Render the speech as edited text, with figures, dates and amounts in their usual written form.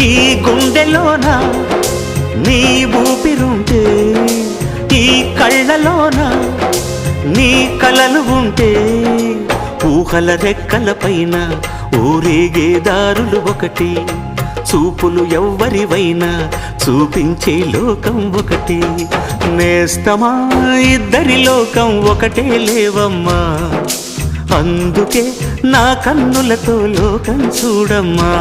ఈ గుండెలోన నీ ఊపిరుంటే, ఈ కళ్ళలోన నీ కలలు ఉంటే, ఊహల రెక్కల పైన ఊరేగే దారులు ఒకటి, చూపులు ఎవ్వరివైనా చూపించే లోకం ఒకటి. నేస్తమా ఇద్దరి లోకం ఒకటే లేవమ్మా, అందుకే నా కన్నులతో లోకం చూడమ్మా.